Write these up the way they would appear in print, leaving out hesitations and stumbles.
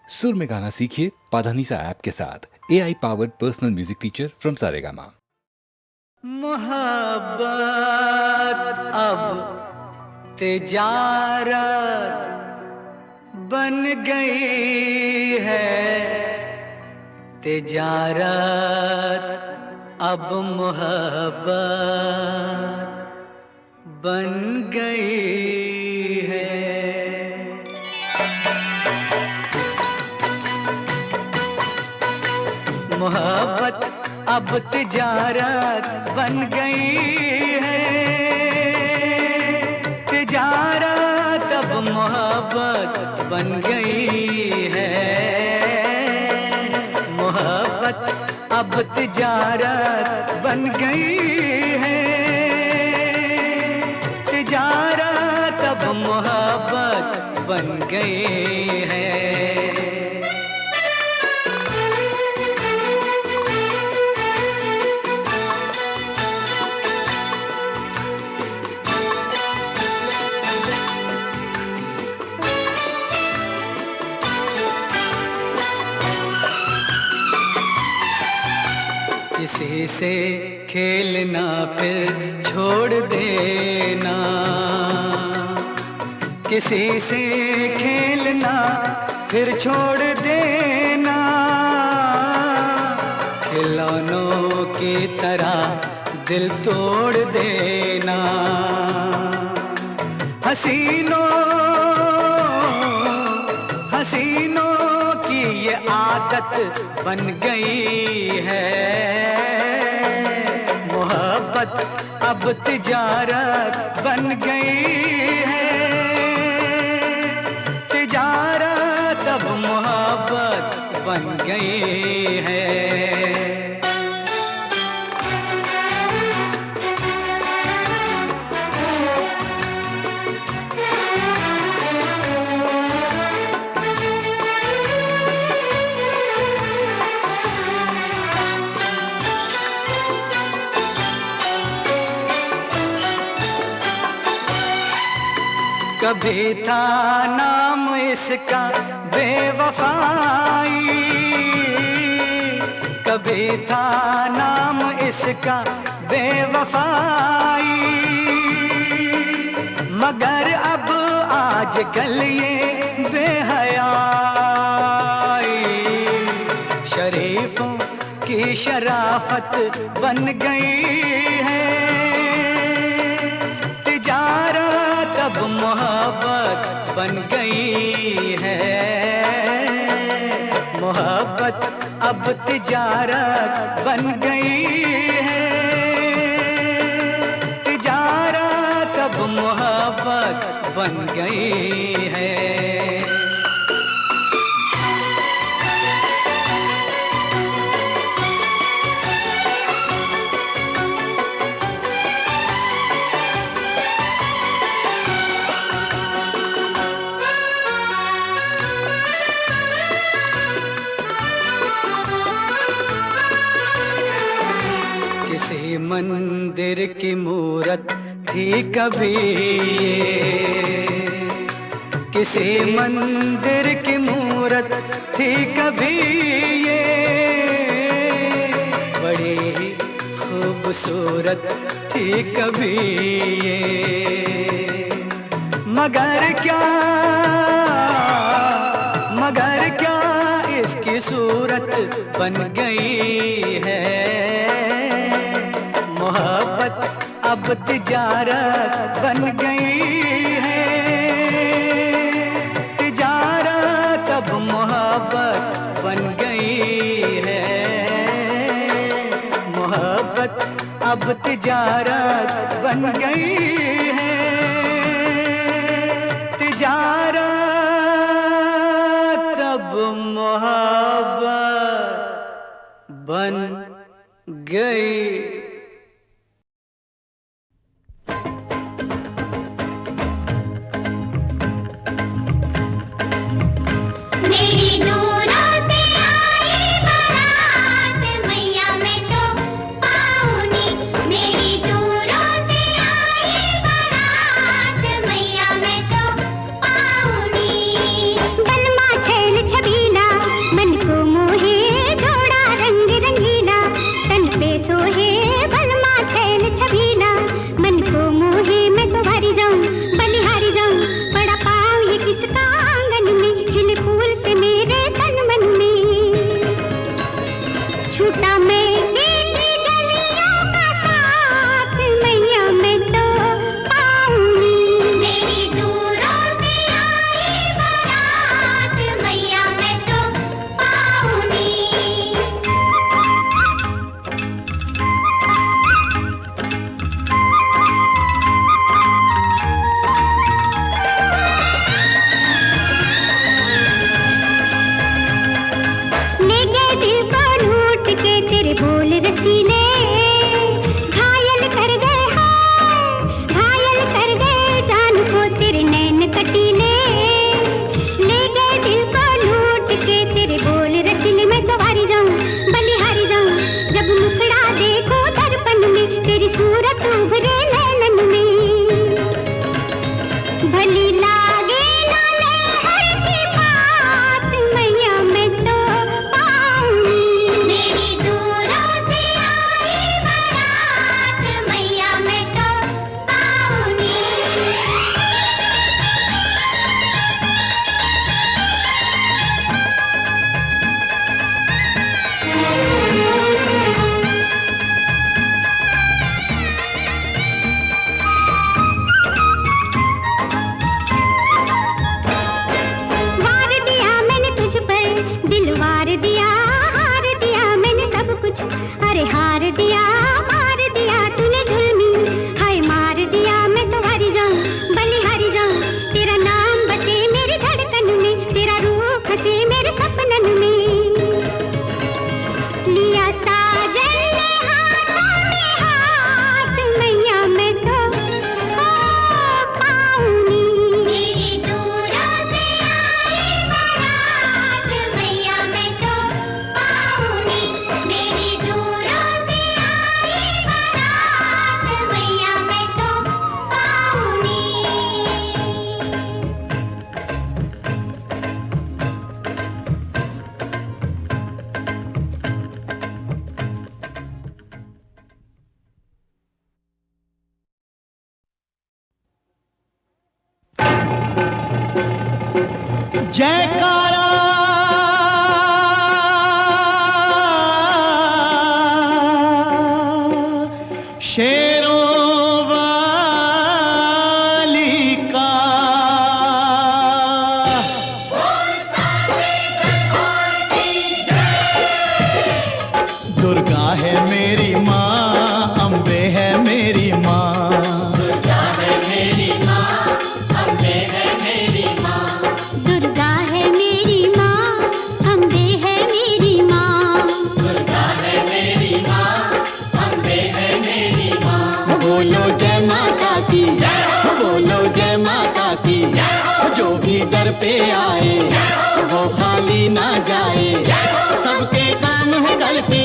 सुर में गाना सीखिए पाधानीसा ऐप के साथ। AI powered personal music teacher from Saregama. मोहब्बत अब तिजारत बन गई है, तिजारत अब मोहब्बत बन गई है। मोहब्बत अब तिजारत बन गई है, तिजारत अब मोहब्बत बन गई है। मोहब्बत अब तिजारत बन गई है, तिजारत अब मोहब्बत बन गई है। किसी से खेलना फिर छोड़ देना, किसी से खेलना फिर छोड़ देना, खिलौनों की तरह दिल तोड़ देना। हसीनों की ये आदत बन गई है। मोहब्बत अब तिजारत बन गई है, तिजारत अब मोहब्बत बन गई है। कभी था नाम इसका बेवफाई, कभी था नाम इसका बेवफाई, मगर अब आजकल ये बेहयाई शरीफों की शराफत बन गई है। तिजारत अब मोहब्बत बन गई है, मोहब्बत अब तिजारत बन गई है, तिजारत अब मोहब्बत बन गई है। किसी मंदिर की मूरत थी कभी ये, किसी मंदिर की मूरत थी कभी ये, बड़ी ही खूबसूरत थी कभी ये, मगर क्या इसकी सूरत बन गई है। मोहब्बत अब तिजारत बन गई है, तिजारत अब मोहब्बत बन गई है। मोहब्बत अब तिजारत बन गई है, तिजारत अब मोहब्बत बन गई। छबीला जयकारा शेरों वाली का। दुर्गा है मेरी माँ, अम्बे है मेरी माँ। दुर्गा है मेरी माँ, अम्बे है मेरी माँ। दुर्गा है मेरी माँ, अम्बे है मेरी माँ। दुर्गा है मेरी माँ, अम्बे है मेरी माँ। बोलो जय माता की, बोलो जय माता की। जो भी दर पे आए वो खाली ना जाए। सबके काम है गलती,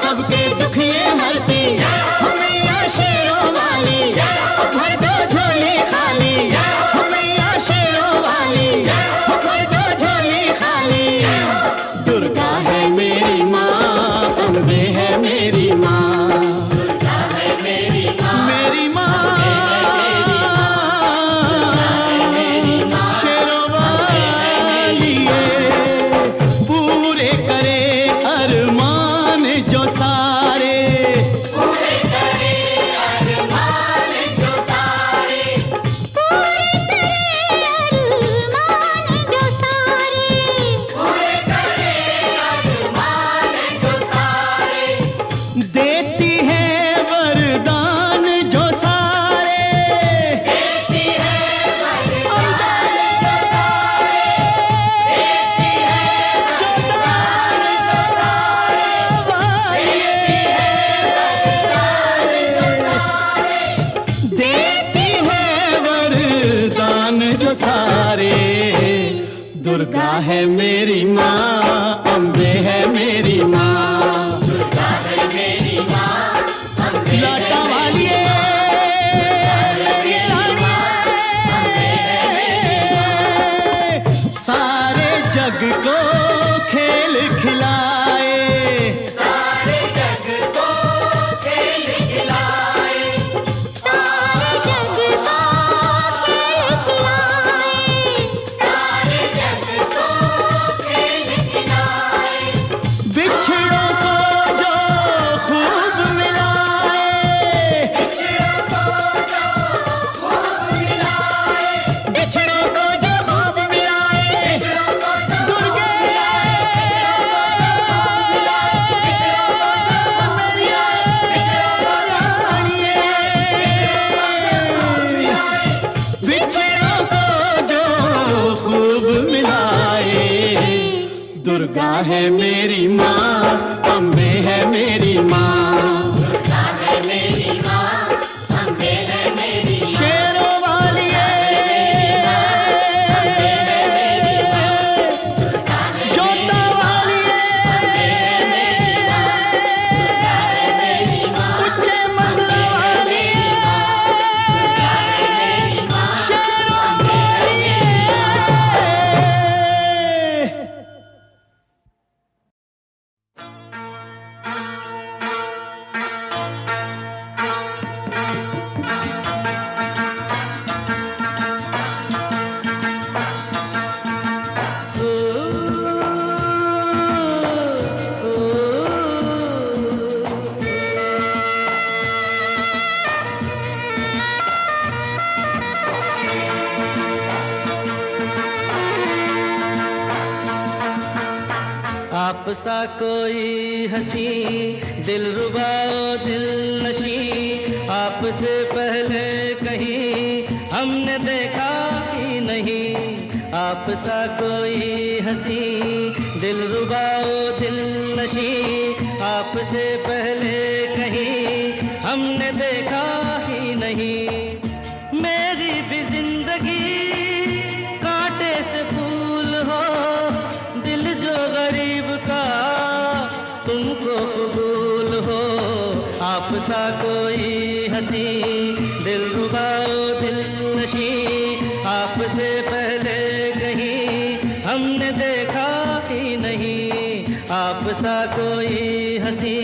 सबके दुख ये हरती। मैया शेरों वाली भर दो झोली खाली। मैया शेरों वाली भर दो झोली खाली। दुर्गा है मेरी माँ, अम्बे है मेरी माँ। दुर्गा है मेरी माँ, मेरी माँ शेरों वाली है। पूरे करे अरमान जो सारे। पूरे करे अरमान जो सारे। पूरे करे अरमान जो सारे। पूरे करे अरमान जो सारे। देती है वरदान जो सारे। देती है वरदान जो सारे। देती है वरदान जो सारे। देती है वरदान जो सारे। दुर्गा है मेरी माँ, अम्बे है मेरी माँ। दुर्गा है मेरी माँ, अम्बे है लाटा वाली सारे जग को खेल खिलाए। सारे जग को खेल खिलाए। सारे जग को खेल खिलाए। सारे जग को खेल खिलाए। बिछड़ों को जो खूब मिलाए। बिछड़ों को जो खूब मिलाए। बिछड़ों को जो खूब मिलाए। बिछड़ों को जो दुर्गे बिछड़ों को जो खूब मिलाए। दुर्गा है मेरी माँ, अम्बे है मेरी माँ। दुर्गा है मेरी माँ, अम्बे है मेरी माँ। शेरों वाली जोता वाली उच्चे मंगल वाली शेरों वाली। आप सा कोई हंसी दिल रुबा दिल नशी आपसे पहले कहीं हमने देखा ही नहीं। आप सा कोई हंसी दिल रुबा दिल नशी आपसे पहले कहीं हमने देखा ही नहीं। मेरी भी जिंदगी कांटे से फूल हो, दिल जो गरीब का तुमको कबूल हो। आप सा कोई हंसी दिल रुबा दिल नशी आपसे पहले कहीं हमने देखा ही नहीं। आप सा कोई हंसी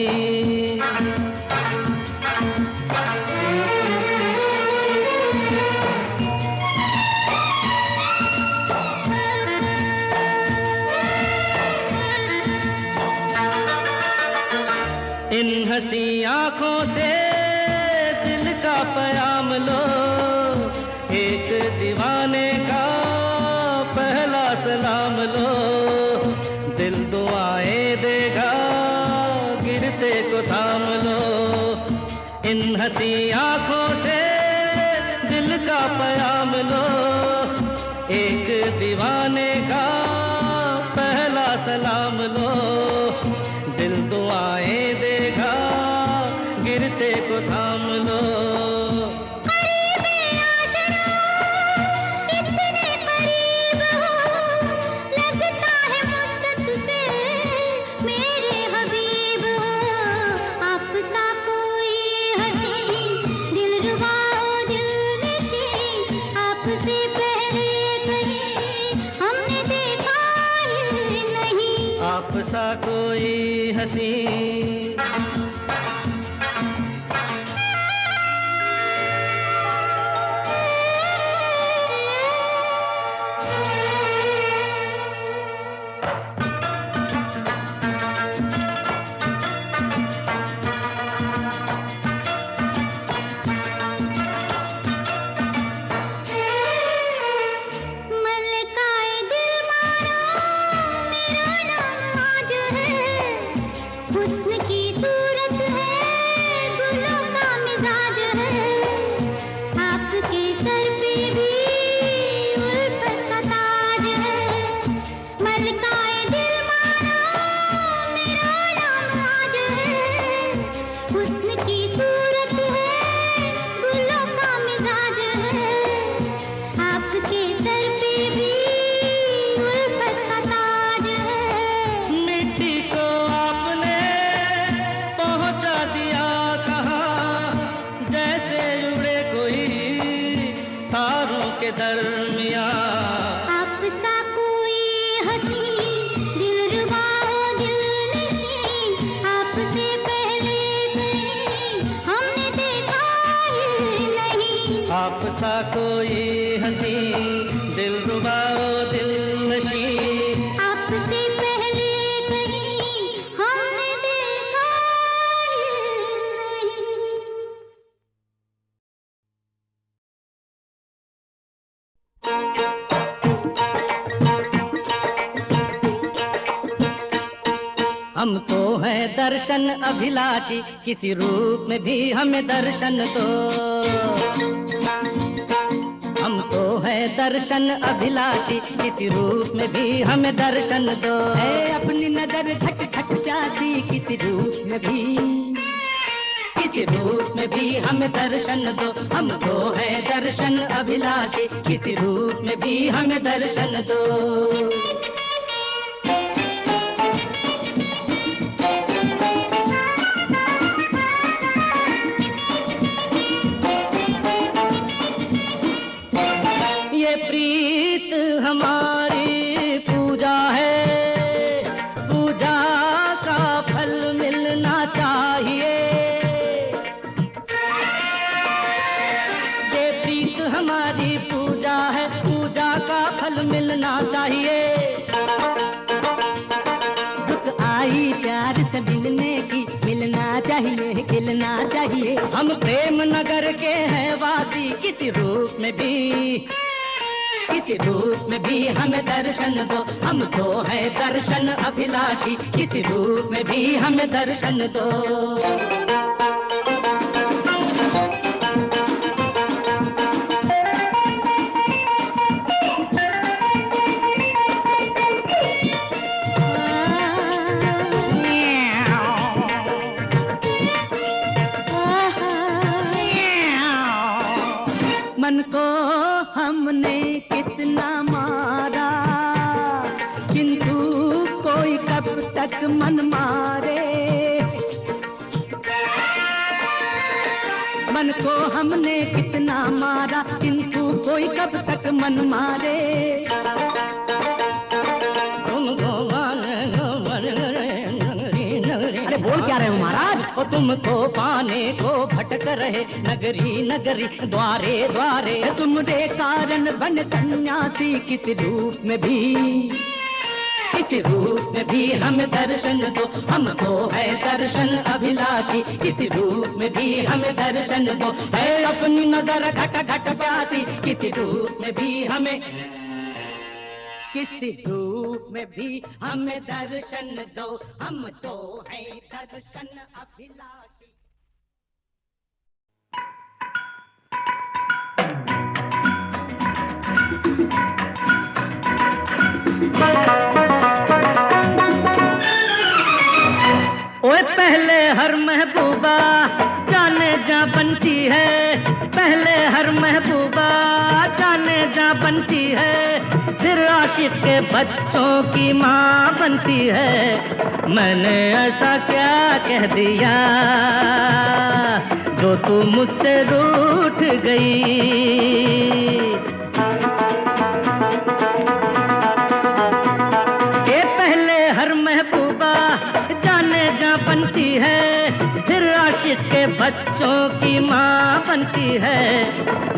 इन हंसी आंखों से दिल का प्याम लो, एक दीवाने का पहला सलाम लो। दिल दुआएं देगा गिरते को थाम लो, इन हंसी आंखों से दिल का प्याम लो, एक दीवाने का पहला सलाम लो। दिल दुआएं देगा गिरते को थाम लो। सा कोई हंसी सा कोई हंसी दिलरुबा दिल नशी आपसे पहले कहीं हमने देखा नहीं। हम तो हैं दर्शन अभिलाषी, किसी रूप में भी हमें दर्शन दो। हम तो हैं दर्शन अभिलाषी, किसी रूप में भी हमें दर्शन दो। है अपनी नजर खट खट प्यासी, किसी रूप में भी, किसी रूप में भी हमें दर्शन दो। हम तो हैं दर्शन अभिलाषी, किसी रूप में भी हमें दर्शन दो। प्रीत हमारी पूजा है, पूजा का फल मिलना चाहिए। ये प्रीत हमारी पूजा है, पूजा का फल मिलना चाहिए। रुक आई प्यार से मिलने की, मिलना चाहिए, खिलना चाहिए। हम प्रेम नगर के हैं वासी, किसी रूप में भी, किसी रूप में भी हमें दर्शन दो। हम तो हैं दर्शन अभिलाषी, किसी रूप में भी हमें दर्शन दो। मन को हमने कितना मारा, किंतु कोई कब तक मन मारे। मन को हमने कितना मारा, किंतु कोई कब तक मन मारे। अरे बोल क्या रहे हो महाराज? वो तुमको पाने को भटक रहे नगरी नगरी, द्वारे द्वारे। तुम्हारे कारण बन सन्यासी, किसी रूप में भी, किसी किसी रूप में भी हमें दर्शन दो, हमको है दर्शन अभिलाषी, किसी रूप में भी हमें दर्शन दो, है अपनी नजर घट घट प्यासी, किसी रूप में भी हमें, किसी रूप में भी हमें दर्शन दो, हम तो है दर्शन अभिलाषी। ओए पहले हर महबूबा जाने जा बनती है, पहले हर महबूबा जाने जा बनती है, फिर आशिक के बच्चों की माँ बनती है। मैंने ऐसा क्या कह दिया जो तू मुझसे रूठ गई। बनती है, फिर आशिक के बच्चों की माँ बनती है।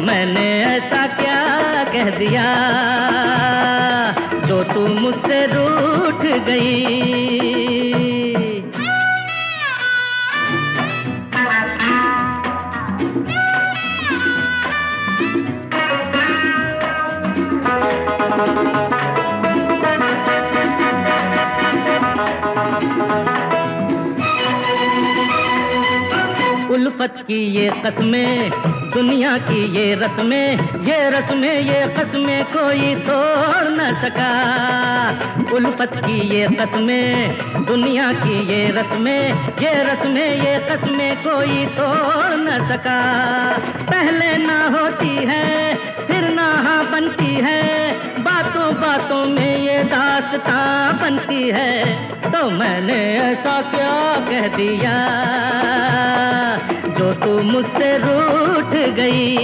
मैंने ऐसा क्या कह दिया जो तू मुझसे रूठ गई। उल्फत की ये कस्में, दुनिया की ये रस्में, ये रस्में ये कस्में कोई तोड़ न सका। उल्फत की ये कस्में, दुनिया की ये रस्में, ये रस्में ये कस्में कोई तोड़ न सका। पहले ना होती है फिर ना हाँ बनती है, बातों बातों में ये दास्तां बनती है। तो मैंने ऐसा क्या कह दिया जो तू मुझसे रूठ गई।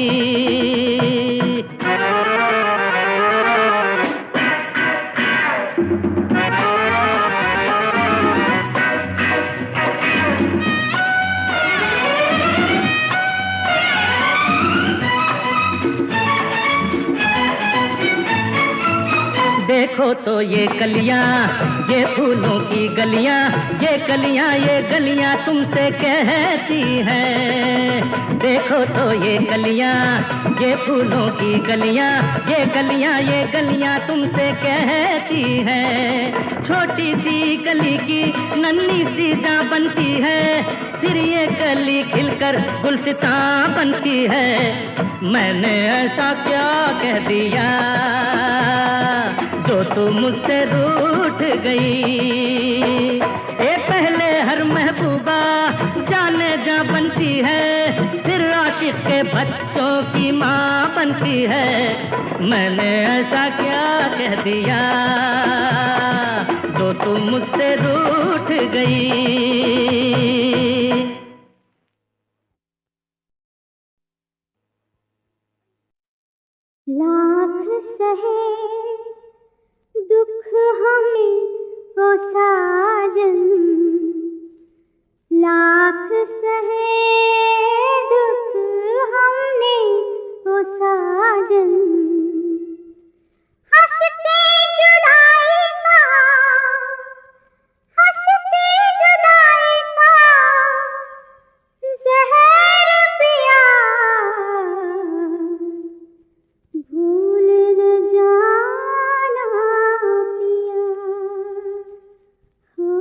देखो तो ये कलियां, ये फूलों की गलियां, ये कलियां ये गलियां तुमसे कहती हैं। देखो तो ये कलियां, ये फूलों की गलियां, ये गलियां ये गलियां तुमसे कहती हैं। छोटी सी कली की नन्ही सी जा बनती है, फिर ये कली खिलकर गुलसितां बनती है। मैंने ऐसा क्या कह दिया जो तू मुझसे रूठ गई। ए पहले हर महबूबा जाने जा बनती है, फिर आशिक के बच्चों की माँ बनती है। मैंने ऐसा क्या कह दिया जो तू मुझसे रूठ गई। लाख सहे दुख हमें ओ साजन, लाख सहे दुख हमने ओ साजन। हंस के जुदाई का, हंस के जुदाई का जहर पिया, भूल न जाना पिया हो,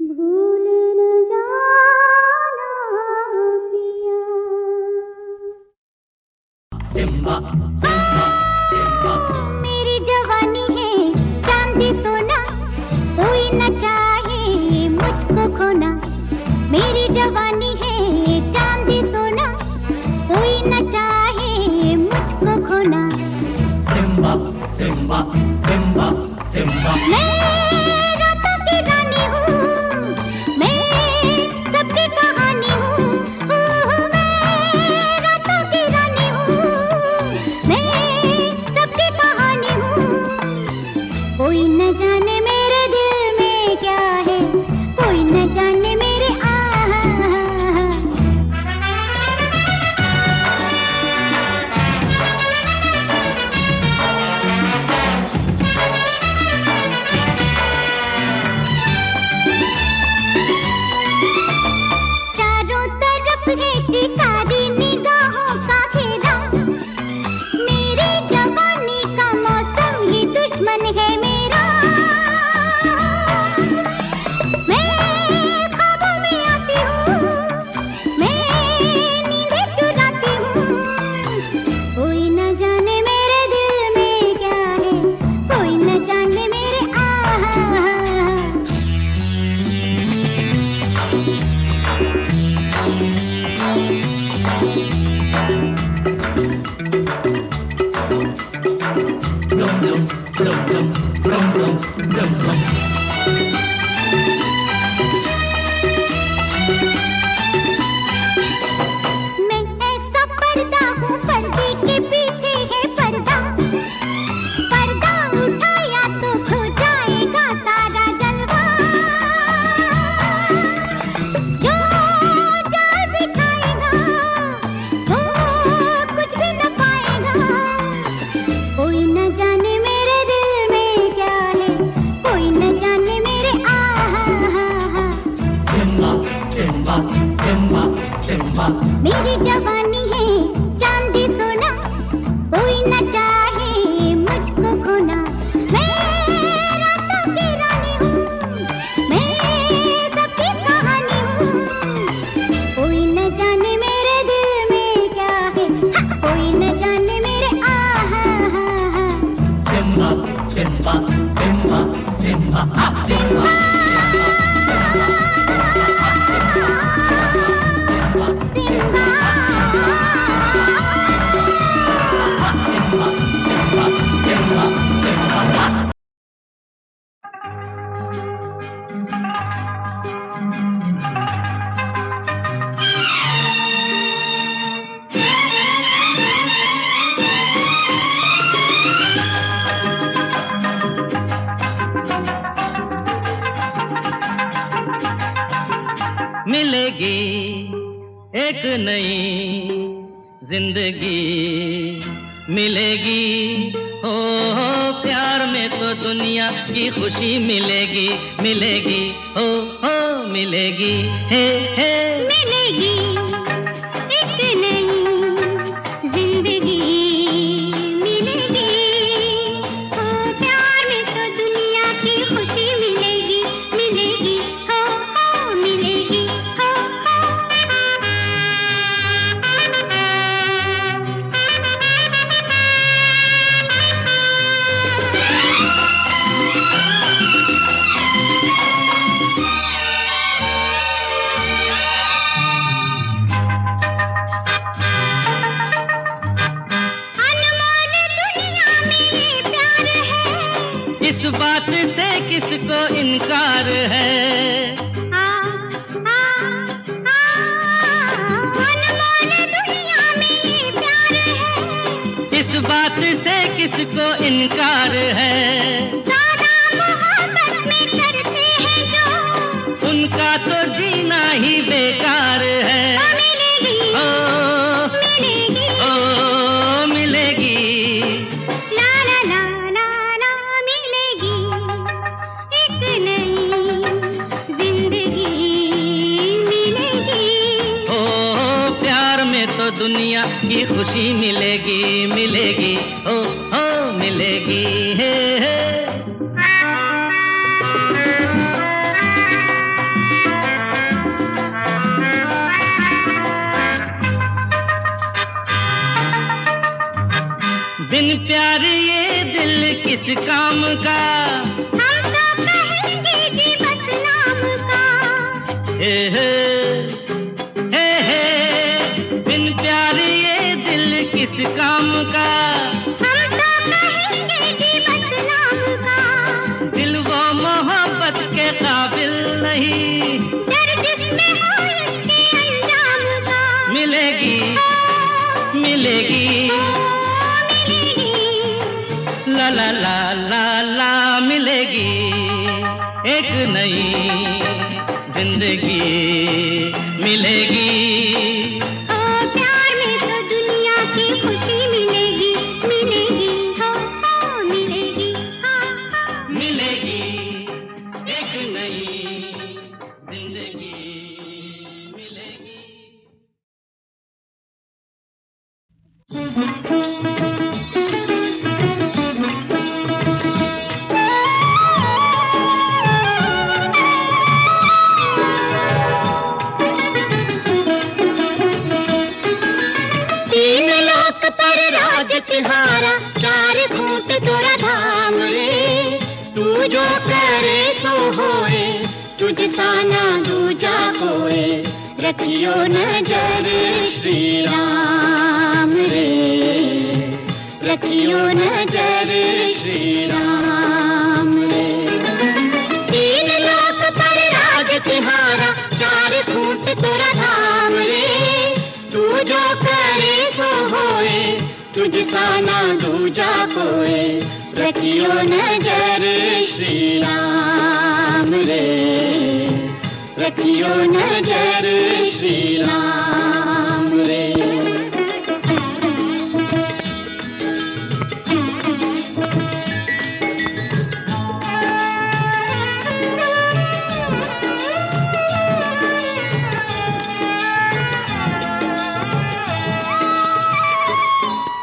भूल न जाना पिया। सिम्बा सिम्बा सिम्बा मेरी जवानी है चांदी सोना, कोई न चाहे मुझको खोना। मेरी जवानी है चांदी सोना, कोई न चाहे मुझको खोना। सिम्बा सिम्बा सिम्बा सिम्बा मैं रातों की रानी हूँ, मैं सबकी कहानी हूँ। मैं रातों की रानी हूँ, मैं सबकी कहानी हूँ। कोई न जाने मेरे दिल में क्या है, कोई न जाने मेरे मैं ऐसा पर्दा हूँ, पर्दे के पीछे है पर्दा। पर्दा उठाया तो खो जाएगा सारा जलवा। जो जाल बिछाएगा वो कुछ भी न पाएगा। कोई न जाने मेरे दिल में क्या है, कोई न जाने मेरे सिम्बा सिम्बा सिम्बा मेरी जवानी है चांदी सोना, कोई न चाहे मुझको खोना। मैं रातों की रानी हूँ, मैं सबकी कहानी हूँ। कोई न जाने मेरे दिल में क्या है, हाँ, कोई न जाने मेरे Simba Simba Simba Simba Simba मिलेगी एक नई जिंदगी मिलेगी, हो प्यार में तो दुनिया की खुशी मिलेगी, मिलेगी हो मिलेगी, हे मिलेगी एक नई जिंदगी मिलेगी। हो प्यार में तो दुनिया की खुशी मिलेगी, मिलेगी हो मिलेगी हो। इस बात से किसको इनकार है, अनमोल दुनिया में ये प्यार है। इस बात से किसको इनकार है। सादा मोहब्बत में करते हैं जो, उनका तो जीना ही बेकार है। मिलेगी मिलेगी मिलेगी ला ला ला ला ला मिलेगी एक नई जिंदगी मिलेगी। ओ प्यार में तो दुनिया की खुशी मिलेगी, मिलेगी ओ मिलेगी, हे बिन प्यार ये दिल किस काम का, हम तो कहेंगे जी बस नाम का। हे बिन प्यार ये दिल किस काम का, हम तो कहेंगे जी बस नाम का। दिल वो मोहब्बत के काबिल नहीं, डर जिसमें हो इसके अंजाम का। मिलेगी मिलेगी ला ला ला ला ला मिलेगी एक नई जिंदगी मिलेगी। ओ प्यार में तो दुनिया की खुशी मिलेगी, मिलेगी हो मिलेगी हो। मिलेगी एक नई जिंदगी मिलेगी। तिहारा चार घूंट तोरा धाम रे। तू जो करे सो होए, तुझ सा ना दूजा कोए। रखियो नजर श्री राम रे, रखियो नजर श्री राम। साना दूजा कोई, रखियो नजर श्री राम रे, रखियो नजर श्री राम रे।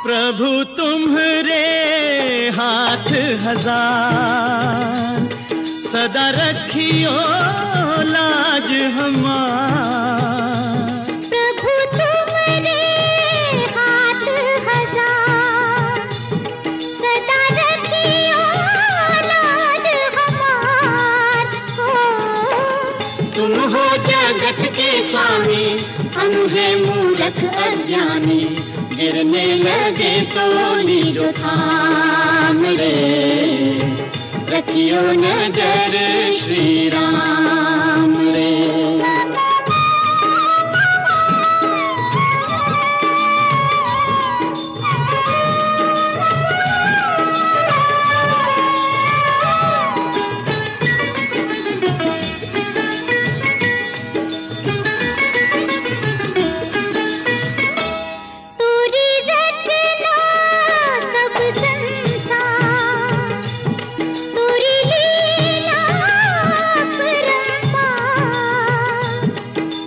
प्रभु तुम्हारे हाथ हजार, सदा रखियो लाज हमार। प्रभु तुम्हारे हाथ हजार, सदा रखियो लाज हमार। तुम हो जगत के स्वामी, हम हैं मूर्ख अज्ञानी, गिरने लगे तो लीजो थाम रे, रखियो नजर श्री राम रे।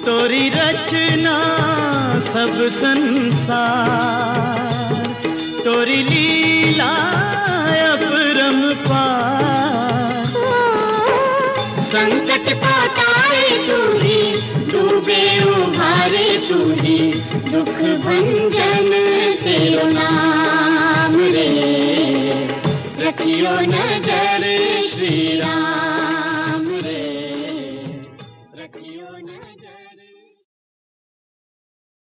तोरी रचना सब संसार, तोरी लीला अपरंपार। संकट पातारे तू ही, डूबे उभारे तू ही, दुख भंजन तेरो नाम रे, रखियो नजर